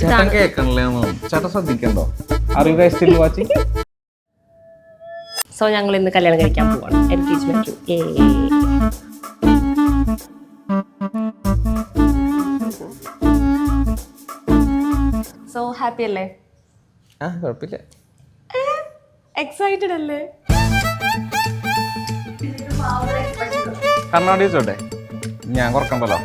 ചേട്ടൻ കേൾക്കണല്ലേ? ചേട്ടൻ ശ്രദ്ധിക്കണ്ടോ? Are you guys still watching? So ഞങ്ങൾ ഇന്ന് കല്യാണം കഴിക്കാൻ പോവാണ്. എൻഗേജ്മെന്റ്. സോ ഹാപ്പി അല്ലേ? കുഴപ്പമില്ല. എക്സൈറ്റഡ് അല്ലേ? കണ്ണാടി വെച്ചോട്ടെ, ഞാൻ കുറക്കണ്ടല്ലോ.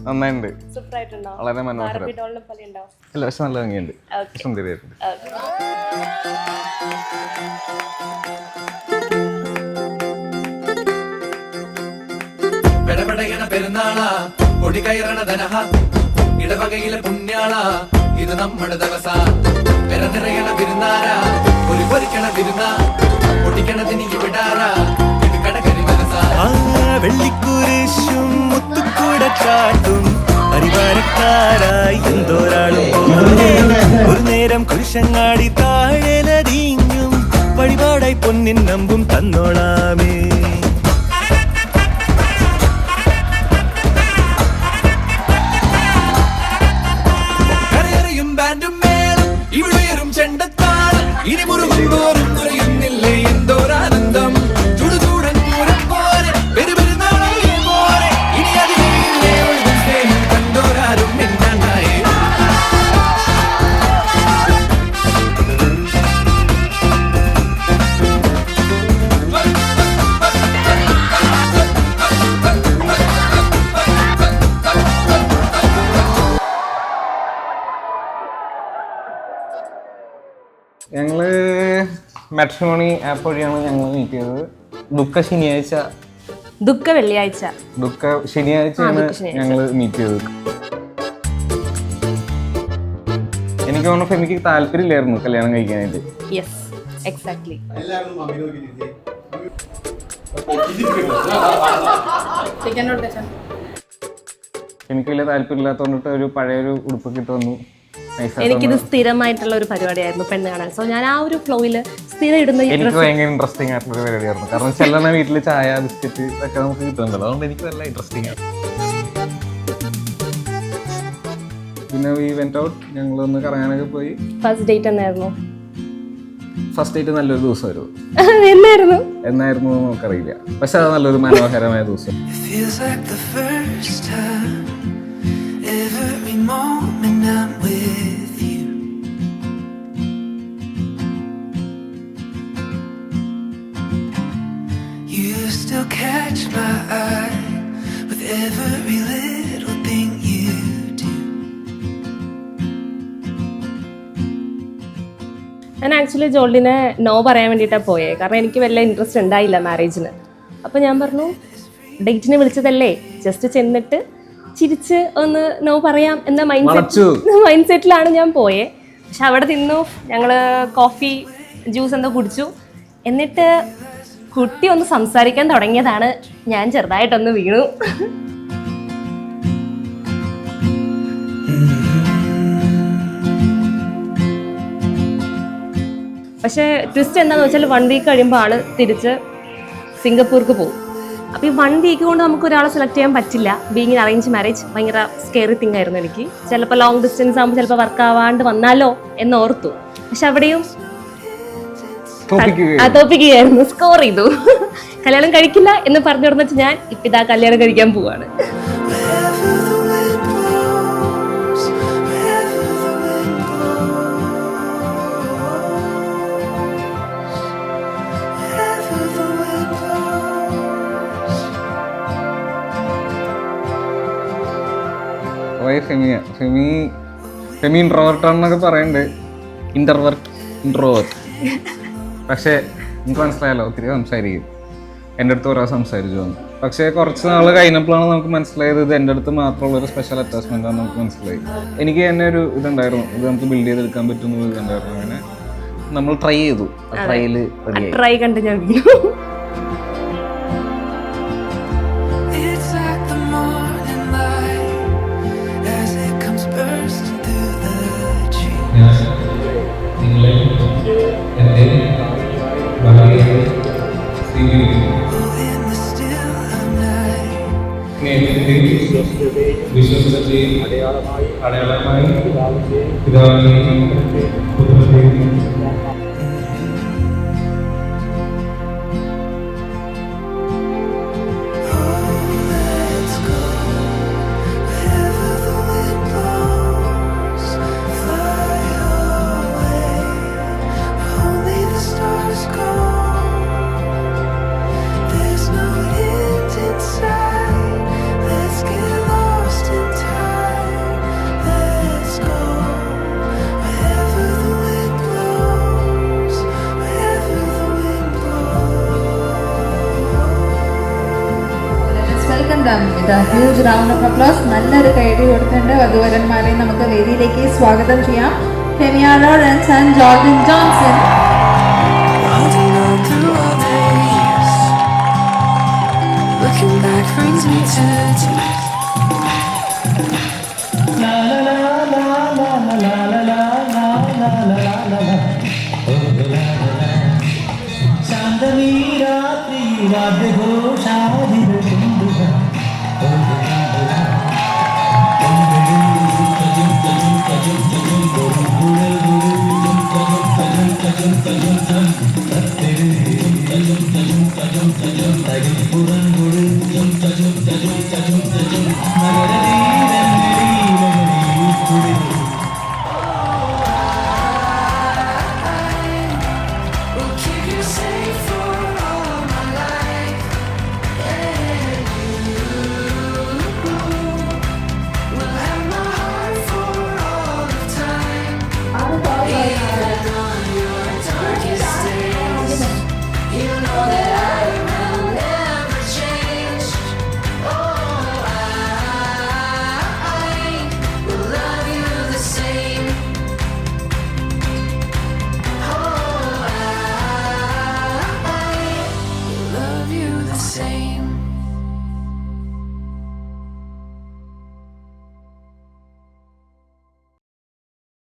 നന്നായിട്ടുണ്ട്, വളരെ മനോഹരം. അല്ല പക്ഷെ നല്ല ഭംഗിയുണ്ട്, സുന്ദരിയായിട്ടുണ്ട്. പെരുന്നാളാ കൊടി കയറണ ധനഹ ഇടവകയിലെ പുണ്യാള ഇത് നമ്മുടെ ദിവസ നിറയണ വിരുന്നാരാ ഒരു പൊരിക്കണ വിരുന്ന പൊടിക്കണതിന് വിടാറാ ഇത് കടകരി മനസ വെള്ളിക്കുരിശും മുത്തുക്കൂടക്കാട്ടും പരിവാരക്കാരായി എന്തോരാളും ഒരു നേരം കുരിശങ്ങാടി താഴെലടിഞ്ഞും വഴിപാടായി പൊന്നിൻ നമ്പും തന്നോളാമേ. ഇനി മുറുകും തോറും കുറയുന്നില്ലേ എന്തോരാനന്ദം ചുടുചൂടൻ പൂരം പോലെ പെരുപെരുന്നാളേ പോലെ ഇനി അതിലേ ഒഴുകും സ്നേഹം കണ്ടോരാരും മിണ്ടാണ്ടായി. ഞങ്ങള് മാട്രിമോണി ആപ്പ് വഴിയാണ് ഞങ്ങൾ മീറ്റ് ചെയ്തത്. ദുഃഖ ശനിയാഴ്ചയാണ് ഞങ്ങൾ മീറ്റ് ചെയ്തത്. എനിക്ക് തോന്നുന്നു ഫെമിക്ക് താല്പര്യമില്ലായിരുന്നു കല്യാണം കഴിക്കാനായിട്ട്. എനിക്ക് വലിയ താല്പര്യമില്ലാത്തോണ്ടിട്ട് ഒരു പഴയൊരു ഉടുപ്പൊക്കെ ഇട്ട് വന്നു. എനിക്കിത് സ്ഥിരമായിട്ടുള്ള ഒരു പരിപാടിയായിരുന്നു പെണ്ണ് കാണാൻ. സോ ഞാൻ ആ ഒരു ഫ്ലോയില് സ്ഥിരം ഇടുന്ന എനിക്ക് ഭയങ്കര ഇൻട്രസ്റ്റിംഗ് ആയിട്ടുള്ള ഒരു പരിപാടിയായിരുന്നു. കാരണം ചെല്ലണ വീട്ടിൽ ചായ ബിസ്ക്കറ്റ് ഒക്കെ നമുക്ക് കിട്ടുന്നുണ്ടല്ലോ, അതുകൊണ്ട് എനിക്ക് നല്ല ഇൻട്രസ്റ്റിംഗ് ആണ്. പിന്നെ വി വെന്റ് ഔട്ട്, ഞങ്ങളൊന്ന് കറങ്ങാനൊക്കെ പോയി. ഫസ്റ്റ് ഡേറ്റ് എന്നായിരുന്നു? ഫസ്റ്റ് ഡേറ്റ് നല്ലൊരു ദിവസമായിരുന്നു. എന്നായിരുന്നു നമുക്കറിയില്ല, പക്ഷെ അത് നല്ലൊരു മനോഹരമായ ദിവസം. Every moment I'm with you. You still catch my eye with every little thing you do. ഞാൻ ആക്ച്വലി ജോൾഡിനെ നോ പറയാൻ വേണ്ടിയിട്ടാണ് പോയേ. കാരണം എനിക്ക് വലിയ ഇൻട്രസ്റ്റ് ഉണ്ടായില്ല മാരേജിന്. അപ്പോൾ ഞാൻ പറഞ്ഞു ഡേറ്റിന് വിളിച്ചതല്ലേ, ജസ്റ്റ് ചെന്നിട്ട് ചിരിച്ച് ഒന്ന് നോ പറയാം എന്ന മൈൻഡ് സെറ്റിലാണ് ഞാൻ പോയേ. പക്ഷെ അവിടെ തിന്നു, ഞങ്ങൾ കോഫി ജ്യൂസ് എന്തോ കുടിച്ചു. എന്നിട്ട് കുട്ടി ഒന്ന് സംസാരിക്കാൻ തുടങ്ങിയതാണ് ഞാൻ ചെറുതായിട്ടൊന്ന് വീണു. പക്ഷേ ട്വിസ്റ്റ് എന്താണെന്ന് വെച്ചാൽ 1 വീക്ക് കഴിയുമ്പോൾ ആള് തിരിച്ച് സിംഗപ്പൂർക്ക് പോകും. അപ്പോൾ ഈ 1 വീക്ക് കൊണ്ട് നമുക്ക് ഒരാളെ സെലക്ട് ചെയ്യാൻ പറ്റില്ല. ബീങ് ഇൻ അറേഞ്ച് മാരേജ് ഭയങ്കര സ്കെയറി തിങ് ആയിരുന്നു എനിക്ക്. ചിലപ്പോൾ ലോങ് ഡിസ്റ്റൻസ് ആകുമ്പോൾ ചിലപ്പോൾ വർക്ക് ആവാണ്ട് വന്നാലോ എന്ന് ഓർത്തു. പക്ഷെ അവിടെയും തോപ്പിക്കുകയായിരുന്നു, സ്കോർ ചെയ്തു. കല്യാണം കഴിക്കില്ല എന്ന് പറഞ്ഞു തുടങ്ങിട്ട് ഞാൻ ഇപ്പം ഇതാ കല്യാണം കഴിക്കാൻ പോവാണ്. ഫെമി ഇൻട്രോവേർട്ടാണെന്നൊക്കെ പറയുന്നുണ്ട്. ഇൻട്രോവേർട്ട് പക്ഷേ എനിക്ക് മനസ്സിലായല്ലോ, ഒത്തിരി സംസാരിക്കും. എൻ്റെ അടുത്ത് കുറേ സംസാരിച്ചു വന്നു. പക്ഷേ കുറച്ച് നാൾ കഴിഞ്ഞപ്പോഴാണ് നമുക്ക് മനസ്സിലായത് ഇത് എൻ്റെ അടുത്ത് മാത്രമുള്ളൊരു സ്പെഷ്യൽ അറ്റാച്ച്മെൻ്റ് ആണ് നമുക്ക് മനസ്സിലായി. എനിക്ക് തന്നെ ഒരു ഇതുണ്ടായിരുന്നു, ഇത് നമുക്ക് ബിൽഡ് ചെയ്തെടുക്കാൻ പറ്റുന്ന ഒരു ഇതുണ്ടായിരുന്നു. അങ്ങനെ നമ്മൾ ട്രൈ ചെയ്തു. ട്രൈ കണ്ട് ഞാൻ നിങ്ങളെ എൻ്റെ ഭാര്യയെ വിശ്വസത്തെയും അടയാളമായി പിതാവിന്റെയും പുത്രന്റെയും Let's go wherever the wind blows. Fly away, only the stars go. There's no end in sight. Let's get lost in time. Let's go wherever the wind blows. Wherever the wind blows. Let's welcome them with a huge round of applause. നല്ലൊരു കൈയടി കൊടുത്തിട്ടുണ്ട് വധുവരന്മാരെ നമുക്ക് വേദിയിലേക്ക് സ്വാഗതം ചെയ്യാം. Femia Lawrence and Jordan Johnson. Holding on through all the years. Looking back brings me to tears.